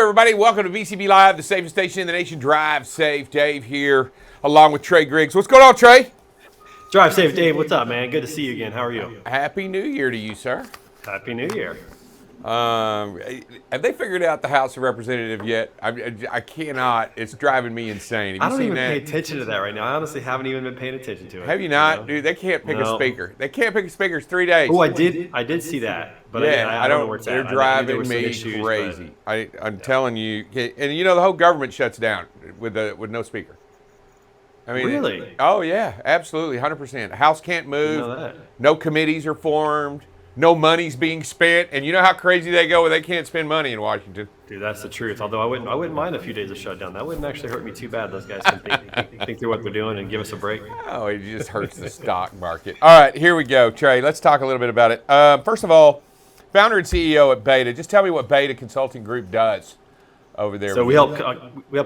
everybody. Welcome to VCB Live, the safest station in the nation. Drive Safe. Dave here, along with Trey Griggs. What's going on, Trey? Drive Safe, Dave. What's up, man? Good to see you again. How are you? Happy New Year to you, sir. Happy New Year. Have they figured out the House of Representatives yet? I cannot. It's driving me insane. I don't even pay attention to that right now. I honestly haven't even been paying attention to it. Have you not? Dude, they can't pick a speaker. They can't pick a speaker. It's 3 days. Oh, I did see that. But yeah, I don't know where it's they're at. driving me crazy. I'm telling you. And you know, the whole government shuts down with no speaker. I mean, really? Oh, yeah, absolutely, 100%. The House can't move. I know that. No committees are formed. No money's being spent. And you know how crazy they go when they can't spend money in Washington. Dude, that's the truth. Although I wouldn't mind a few days of shutdown. That wouldn't actually hurt me too bad. Those guys can think through what they're doing and give us a break. Oh, it just hurts the stock market. All right, here we go, Trey. Let's talk a little bit about it. First of all, founder and CEO at Beta. Just tell me what Beta Consulting Group does over there. So we help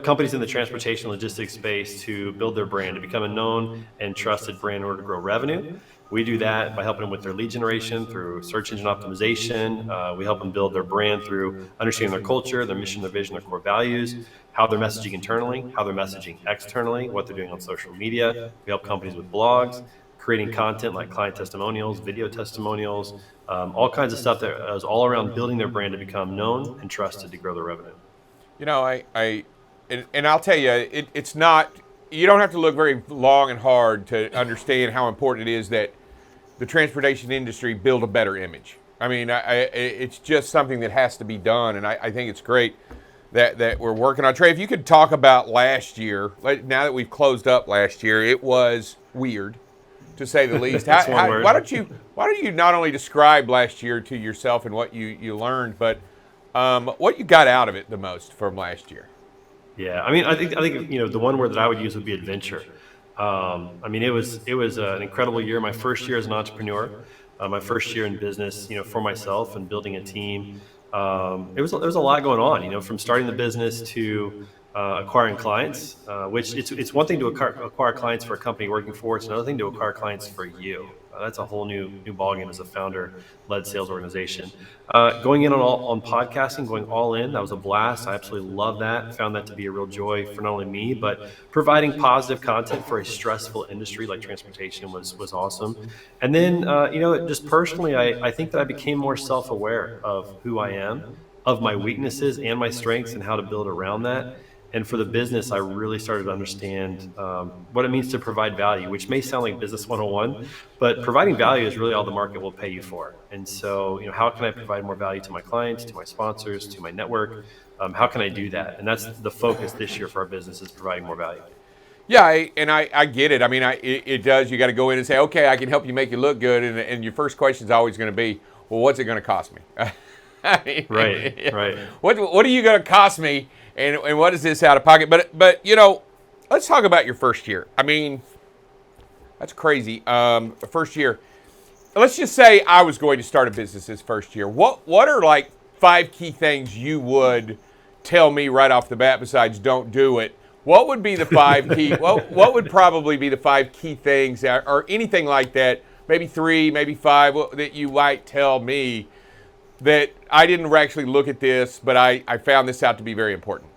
companies in the transportation logistics space to build their brand, to become a known and trusted brand in order to grow revenue. We do that by helping them with their lead generation through search engine optimization. We help them build their brand through understanding their culture, their mission, their vision, their core values, how they're messaging internally, how they're messaging externally, what they're doing on social media. We help companies with blogs, creating content like client testimonials, video testimonials, all kinds of stuff that is all around building their brand to become known and trusted to grow their revenue. You know, and I'll tell you, it's not, you don't have to look very long and hard to understand how important it is that the transportation industry build a better image. I mean, it's just something that has to be done, and I think it's great that we're working on. Trey, if you could talk about last year, now that we've closed up last year, it was weird, to say the least. Why don't you not only describe last year to yourself and what you learned, but what you got out of it the most from last year? Yeah, I mean, I think the one word that I would use would be adventure. I mean, it was an incredible year. My first year as an entrepreneur, my first year in business, for myself and building a team. There was a lot going on, from starting the business to acquiring clients, which it's one thing to acquire clients for a company working for. It's another thing to acquire clients for you. That's a whole new ballgame as a founder-led sales organization. Going in on podcasting, going all in, that was a blast. I absolutely love that. Found that to be a real joy for not only me, but providing positive content for a stressful industry like transportation was awesome. And then, just personally, I think that I became more self-aware of who I am, of my weaknesses and my strengths, and how to build around that. And for the business, I really started to understand what it means to provide value, which may sound like business 101, but providing value is really all the market will pay you for. And so, how can I provide more value to my clients, to my sponsors, to my network? How can I do that? And that's the focus this year for our business, is providing more value. Yeah, I get it. I mean, it does. You got to go in and say, okay, I can help you make you look good. And your first question is always going to be, well, what's it going to cost me? Right. What are you going to cost me? And what is this out of pocket? But let's talk about your first year. I mean, that's crazy. First year. Let's just say I was going to start a business this first year. What are like 5 key things you would tell me right off the bat besides don't do it? What would be the 5 key? What would probably be the 5 key things or anything like that? Maybe 3, maybe 5 that you might tell me that I didn't actually look at this, but I found this out to be very important.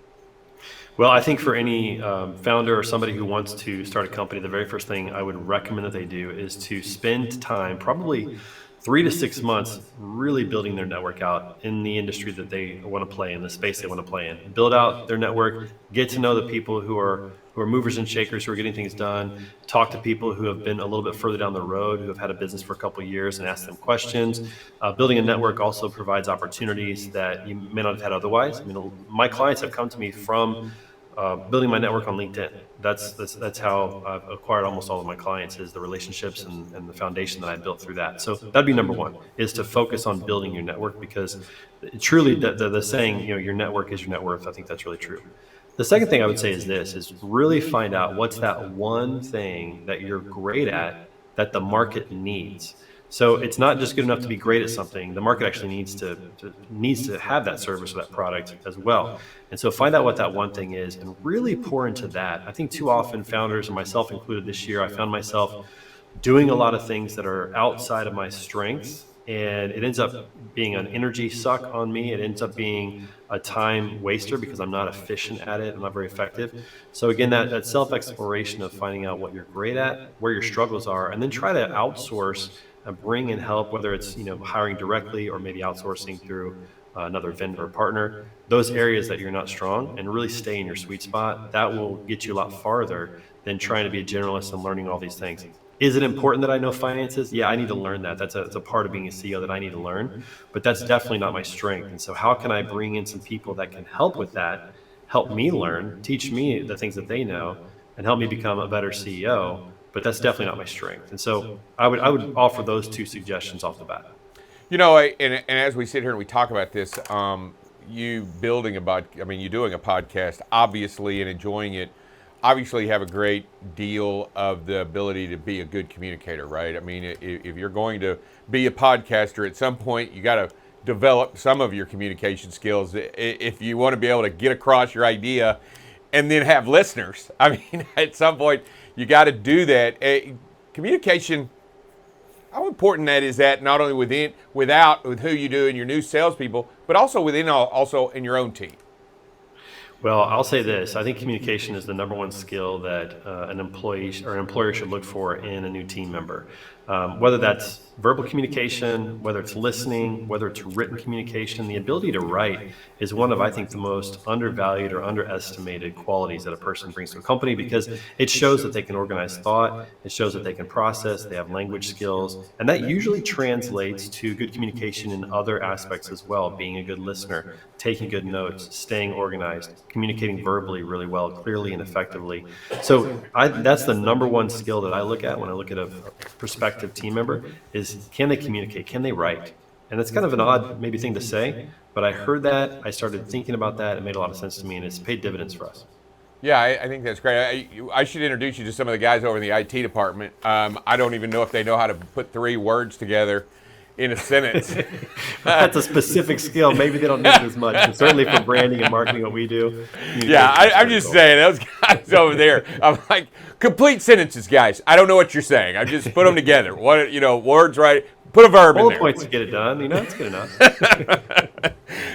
Well, I think for any founder or somebody who wants to start a company, the very first thing I would recommend that they do is to spend time, probably 3 to 6 months, really building their network out in the industry that they want to play in, the space they want to play in. Build out their network, get to know the people who are movers and shakers, who are getting things done, talk to people who have been a little bit further down the road, who have had a business for a couple of years, and ask them questions. Building a network also provides opportunities that you may not have had otherwise. I mean, my clients have come to me from building my network on LinkedIn. That's how I've acquired almost all of my clients, is the relationships and the foundation that I built through that. So that'd be number one, is to focus on building your network, because truly the saying, your network is your net worth. I think that's really true. The second thing I would say is this, is really find out what's that one thing that you're great at that the market needs. So it's not just good enough to be great at something. The market actually needs to have that service or that product as well. And so find out what that one thing is and really pour into that. I think too often founders, and myself included this year, I found myself doing a lot of things that are outside of my strengths And it ends up being an energy suck on me. It ends up being a time waster because I'm not efficient at it. I'm not very effective. So again, that self exploration of finding out what you're great at, where your struggles are, and then try to outsource and bring in help, whether it's hiring directly or maybe outsourcing through another vendor or partner. Those areas that you're not strong, and really stay in your sweet spot. That will get you a lot farther than trying to be a generalist and learning all these things. Is it important that I know finances? Yeah, I need to learn that. That's a part of being a CEO that I need to learn, but that's definitely not my strength. And so how can I bring in some people that can help with that, help me learn, teach me the things that they know, and help me become a better CEO? But that's definitely not my strength. And so I would offer those two suggestions off the bat. And as we sit here and we talk about this, you building you doing a podcast, obviously, and enjoying it, obviously you have a great deal of the ability to be a good communicator, right? I mean, if you're going to be a podcaster at some point, you got to develop some of your communication skills if you want to be able to get across your idea and then have listeners. I mean, at some point, you got to do that. Communication, how important that is, that not only with who you do and your new salespeople, but also also in your own team. Well, I'll say this. I think communication is the number one skill that an employee or an employer should look for in a new team member. Whether that's verbal communication, whether it's listening, whether it's written communication, the ability to write is one of, I think, the most undervalued or underestimated qualities that a person brings to a company, because it shows that they can organize thought, it shows that they can process, they have language skills, and that usually translates to good communication in other aspects as well, being a good listener, taking good notes, staying organized, communicating verbally really well, clearly and effectively. So that's the number one skill that I look at when I look at a prospective team member is, can they communicate? Can they write? And that's kind of an odd maybe thing to say, but I heard that, I started thinking about that, it made a lot of sense to me, and it's paid dividends for us. Yeah, I think that's great. I should introduce you to some of the guys over in the IT department. I don't even know if they know how to put 3 words together in a sentence. That's a specific skill. Maybe they don't need it as much, but certainly for branding and marketing, what we do. Yeah, I'm just saying, those guys over there, I'm like, complete sentences, guys. I don't know what you're saying. I just put them together. Words, right? Put a verb in there. Bullet points to get it done. That's good enough.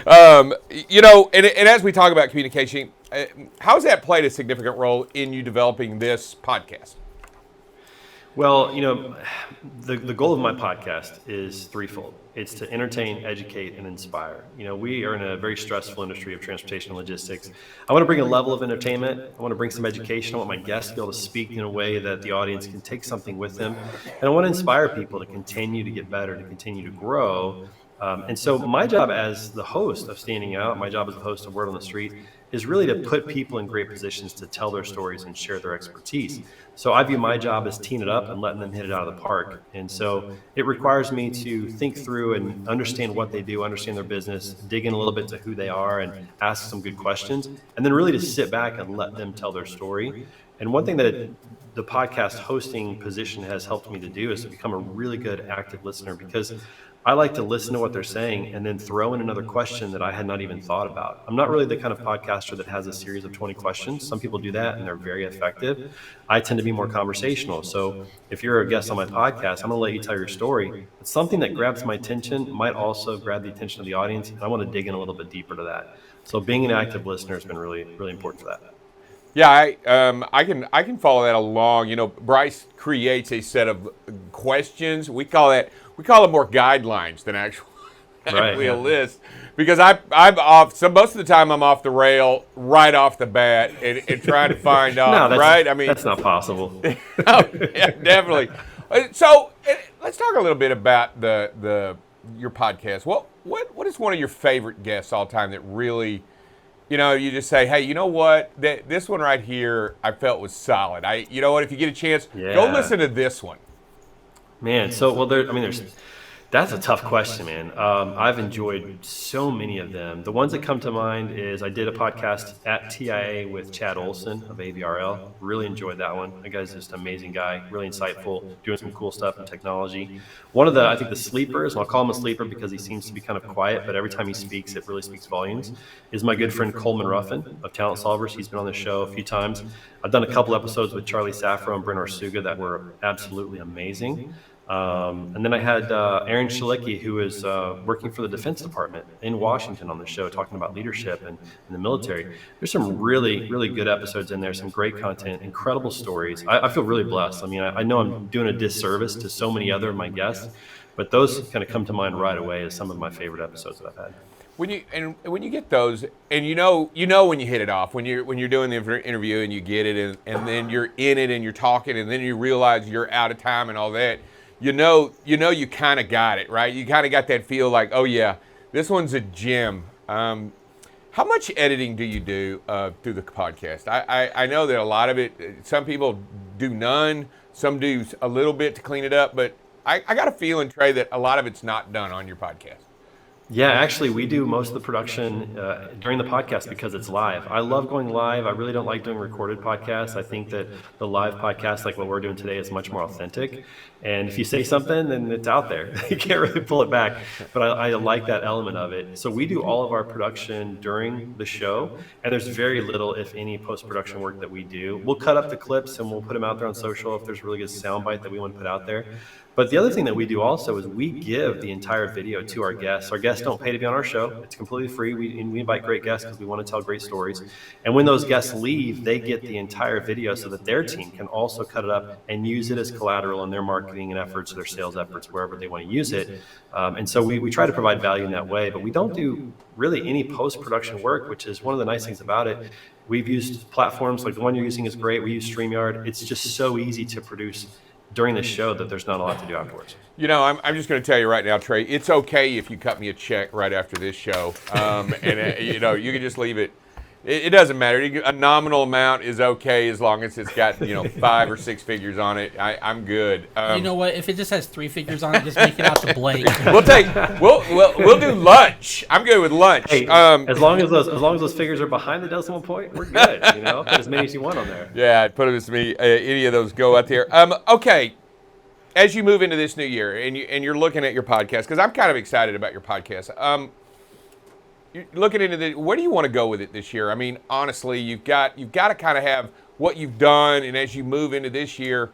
And as we talk about communication, how has that played a significant role in you developing this podcast? Well, the goal of my podcast is threefold. It's to entertain, educate, and inspire. We are in a very stressful industry of transportation and logistics. I want to bring a level of entertainment. I want to bring some education. I want my guests to be able to speak in a way that the audience can take something with them. And I want to inspire people to continue to get better, to continue to grow. And so my job as the host of Standing Out, my job as the host of Word on the Street, is really to put people in great positions to tell their stories and share their expertise. So I view my job as teeing it up and letting them hit it out of the park. And so it requires me to think through and understand what they do, understand their business, dig in a little bit to who they are and ask some good questions, and then really just sit back and let them tell their story. And one thing that the podcast hosting position has helped me to do is to become a really good active listener, because I like to listen to what they're saying and then throw in another question that I had not even thought about. I'm not really the kind of podcaster that has a series of 20 questions. Some people do that and they're very effective. I tend to be more conversational. So if you're a guest on my podcast, I'm going to let you tell your story. But something that grabs my attention might also grab the attention of the audience, and I want to dig in a little bit deeper to that. So being an active listener has been really, really important for that. Yeah, I can follow that along. Bryce creates a set of questions. We call them more guidelines than actually a list, because I'm off. So most of the time I'm off the rail right off the bat and trying to find out. Right? I mean, that's not possible. Oh, yeah, definitely. So let's talk a little bit about your podcast. What is one of your favorite guests all time that really, you just say, hey, you know what? This one right here, I felt was solid. If you get a chance, go listen to this one. Man, that's a tough question, man. I've enjoyed so many of them. The ones that come to mind is I did a podcast at TIA with Chad Olson of AVRL. Really enjoyed that one. That guy's just an amazing guy, really insightful, doing some cool stuff in technology. One of the sleepers, and I'll call him a sleeper because he seems to be kind of quiet, but every time he speaks, it really speaks volumes, is my good friend Coleman Ruffin of Talent Solvers. He's been on the show a few times. I've done a couple episodes with Charlie Safro and Brent Arsuga that were absolutely amazing. And then I had Aaron Shalicki, who is working for the Defense Department in Washington on the show, talking about leadership and the military. There's some really, really good episodes in there, some great content, incredible stories. I feel really blessed. I mean, I know I'm doing a disservice to so many other of my guests, but those kind of come to mind right away as some of my favorite episodes that I've had. When you get those, and you know when you hit it off, when you're doing the interview and you get it, and then you're in it and you're talking, and then you realize you're out of time and all that, you kind of got it, right? You kind of got that feel like, oh yeah, this one's a gem. How much editing do you do through the podcast? I know that a lot of it, some people do none, some do a little bit to clean it up, but I got a feeling, Trey, that a lot of it's not done on your podcast. Yeah, actually, we do most of the production during the podcast because it's live. I love going live. I really don't like doing recorded podcasts. I think that the live podcast, like what we're doing today, is much more authentic. And if you say something, then it's out there. You can't really pull it back. But I like that element of it. So we do all of our production during the show, and there's very little, if any, post-production work that we do. We'll cut up the clips and we'll put them out there on social if there's a really good soundbite that we want to put out there. But the other thing that we do also is we give the entire video to our guests. Our guests don't pay to be on our show. It's completely free. We invite great guests because we want to tell great stories. And when those guests leave, they get the entire video so that their team can also cut it up and use it as collateral in their marketing and efforts, their sales efforts, wherever they want to use it. And so we try to provide value in that way. But we don't do really any post-production work, which is one of the nice things about it. We've used platforms like the one you're using is great. We use StreamYard. It's just so easy to produce during the show that there's not a lot to do afterwards. I'm just going to tell you right now, Trey, it's okay if you cut me a check right after this show. You can just leave it. It doesn't matter. A nominal amount is okay as long as it's got, 5 or 6 figures on it. I'm good. You know what? If it just has 3 figures on it, just make it out to Blake. We'll do lunch. I'm good with lunch. Hey, as long as those figures are behind the decimal point, we're good. Put as many as you want on there. Yeah, put as many. Any of those go out there. Okay. As you move into this new year and you're looking at your podcast, because I'm kind of excited about your podcast. You're looking into where do you want to go with it this year? I mean, honestly, you've got to kind of have what you've done, and as you move into this year,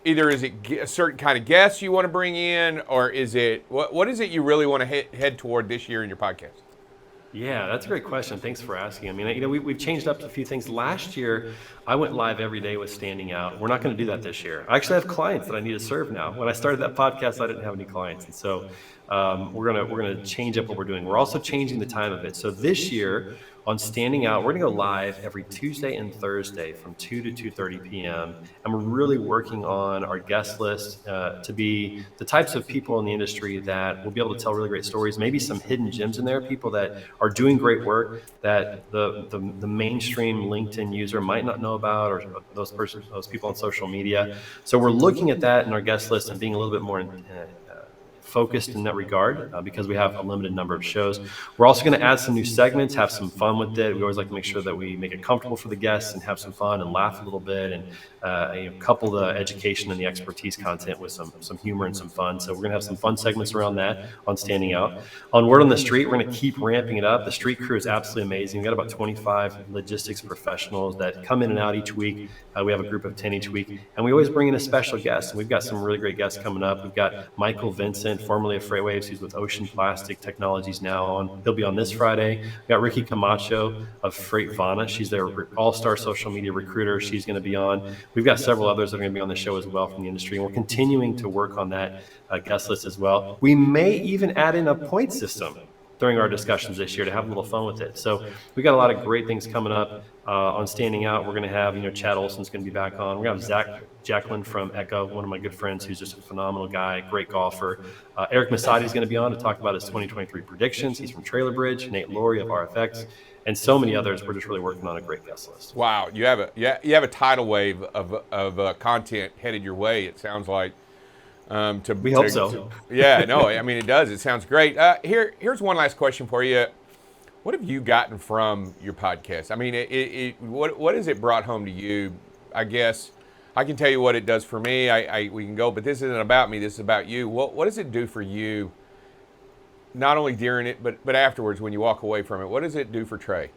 either is it a certain kind of guests you want to bring in, or is it what is it you really want to head toward this year in your podcast? Yeah, that's a great question. Thanks for asking. I mean, we've changed up a few things. Last year, I went live every day with Standing Out. We're not going to do that this year. I actually have clients that I need to serve now. When I started that podcast, I didn't have any clients, and so we're gonna change up what we're doing. We're also changing the time of it. So this year on Standing Out, we're gonna go live every Tuesday and Thursday from 2 to 2:30 p.m. And we're really working on our guest list to be the types of people in the industry that will be able to tell really great stories. Maybe some hidden gems in there, people that are doing great work that the mainstream LinkedIn user might not know about, or those people on social media. So we're looking at that in our guest list and being a little bit more focused in that regard because we have a limited number of shows. We're also going to add some new segments, have some fun with it. We always like to make sure that we make it comfortable for the guests and have some fun and laugh a little bit, and couple the education and the expertise content with some humor and some fun. So we're going to have some fun segments around that on Standing Out. On Word on the Street, we're going to keep ramping it up. The street crew is absolutely amazing. We've got about 25 logistics professionals that come in and out each week. We have a group of 10 each week, and we always bring in a special guest. And we've got some really great guests coming up. We've got Michael Vincent, formerly of Freightwaves, who's with Ocean Plastic Technologies now on. He'll be on this Friday. We've got Ricky Camacho of Freightvana. She's their all-star social media recruiter. She's going to be on. We've got several others that are going to be on the show as well from the industry, and we're continuing to work on that guest list as well. We may even add in a point system during our discussions this year to have a little fun with it. So we've got a lot of great things coming up on Standing Out. We're going to have, Chad Olson's going to be back on. We're going to have Jacqueline from Echo, one of my good friends who's just a phenomenal guy, great golfer. Eric Masadi is going to be on to talk about his 2023 predictions. He's from Trailer Bridge. Nate Laurie of RFX. And so many others. We're just really working on a great guest list. Wow, you have a tidal wave of content headed your way. It sounds like. We hope so. Yeah, no, I mean it does. It sounds great. Here's one last question for you. What have you gotten from your podcast? I mean, what has it brought home to you? I guess I can tell you what it does for me. We can go, but this isn't about me. This is about you. What does it do for you? Not only during it, but afterwards when you walk away from it. What does it do for Trey?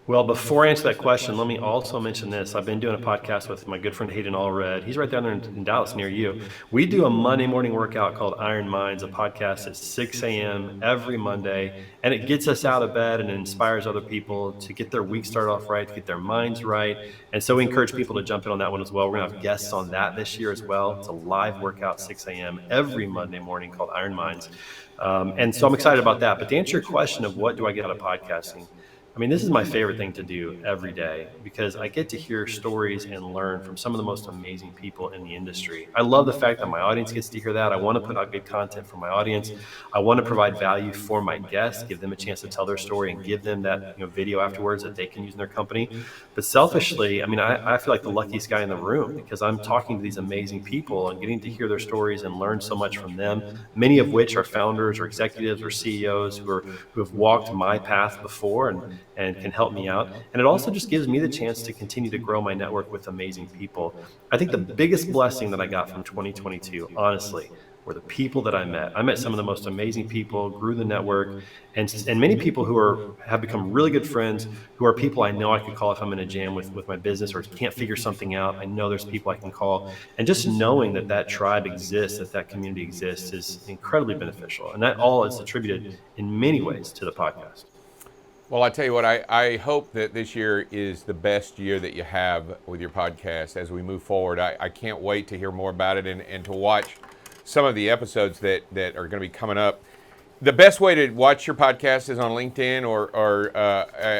Well, before I answer that question, let me also mention this. I've been doing a podcast with my good friend Hayden Allred. He's right down there in Dallas near you. We do a Monday morning workout called Iron Minds, a podcast at 6 a.m. every Monday. And it gets us out of bed and inspires other people to get their week started off right, to get their minds right. And so we encourage people to jump in on that one as well. We're going to have guests on that this year as well. It's a live workout, 6 a.m. every Monday morning called Iron Minds. And so I'm excited about that. But to answer your question of what do I get out of podcasting, I mean, this is my favorite thing to do every day because I get to hear stories and learn from some of the most amazing people in the industry. I love the fact that my audience gets to hear that. I want to put out good content for my audience. I want to provide value for my guests, give them a chance to tell their story and give them that video afterwards that they can use in their company. But selfishly, I mean, I feel like the luckiest guy in the room because I'm talking to these amazing people and getting to hear their stories and learn so much from them, many of which are founders or executives or CEOs who have walked my path before and can help me out. And it also just gives me the chance to continue to grow my network with amazing people. I think the biggest blessing that I got from 2022, honestly, were the people that I met. I met some of the most amazing people, grew the network, and many people who have become really good friends, who are people I know I could call if I'm in a jam with my business or can't figure something out. I know there's people I can call. And just knowing that tribe exists, that community exists is incredibly beneficial. And that all is attributed in many ways to the podcast. Well, I tell you what, I hope that this year is the best year that you have with your podcast as we move forward. I can't wait to hear more about it and to watch some of the episodes that are going to be coming up. The best way to watch your podcast is on LinkedIn or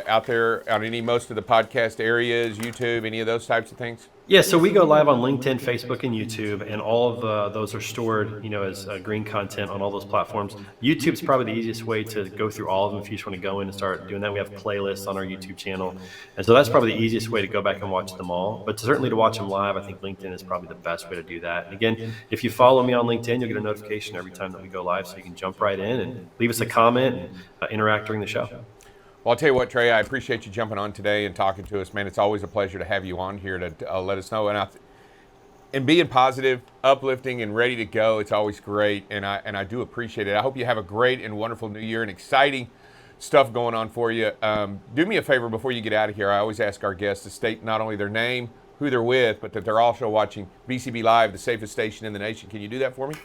out there on most of the podcast areas, YouTube, any of those types of things? Yeah, so we go live on LinkedIn, Facebook, and YouTube, and all of those are stored, as green content on all those platforms. YouTube's probably the easiest way to go through all of them if you just want to go in and start doing that. We have playlists on our YouTube channel, and so that's probably the easiest way to go back and watch them all. But certainly to watch them live, I think LinkedIn is probably the best way to do that. And again, if you follow me on LinkedIn, you'll get a notification every time that we go live, so you can jump right in and leave us a comment and interact during the show. Well, I'll tell you what, Trey, I appreciate you jumping on today and talking to us, man. It's always a pleasure to have you on here to let us know. And being positive, uplifting, and ready to go, it's always great, and I do appreciate it. I hope you have a great and wonderful new year and exciting stuff going on for you. Do me a favor before you get out of here. I always ask our guests to state not only their name, who they're with, but that they're also watching BCB Live, the safest station in the nation. Can you do that for me?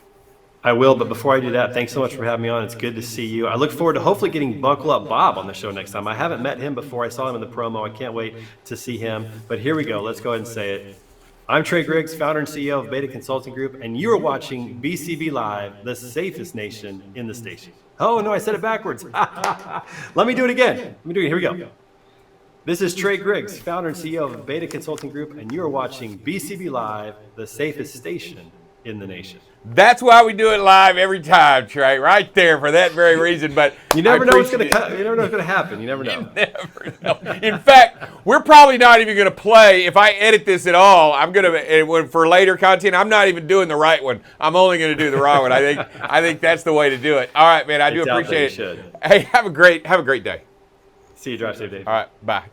I will, but before I do that, thanks so much for having me on. It's good to see you. I look forward to hopefully getting Buckle Up Bob on the show next time. I haven't met him before. I saw him in the promo. I can't wait to see him. But here we go. Let's go ahead and say it. I'm Trey Griggs, founder and CEO of Beta Consulting Group, and you are watching BCB Live, the safest nation in the station. Oh, no, I said it backwards. Let me do it again. Here we go. This is Trey Griggs, founder and CEO of Beta Consulting Group, and you are watching BCB Live, the safest station in the nation. That's why we do it live every time, Trey. Right there for that very reason. But you never know what's going to happen. You never know. You never know. In fact, we're probably not even going to play. If I edit this at all, I'm going to for later content. I'm not even doing the right one. I'm only going to do the wrong one. I think that's the way to do it. All right, man. I do appreciate it. Hey, have a great day. See you. Drive safe, Dave. All right. Bye.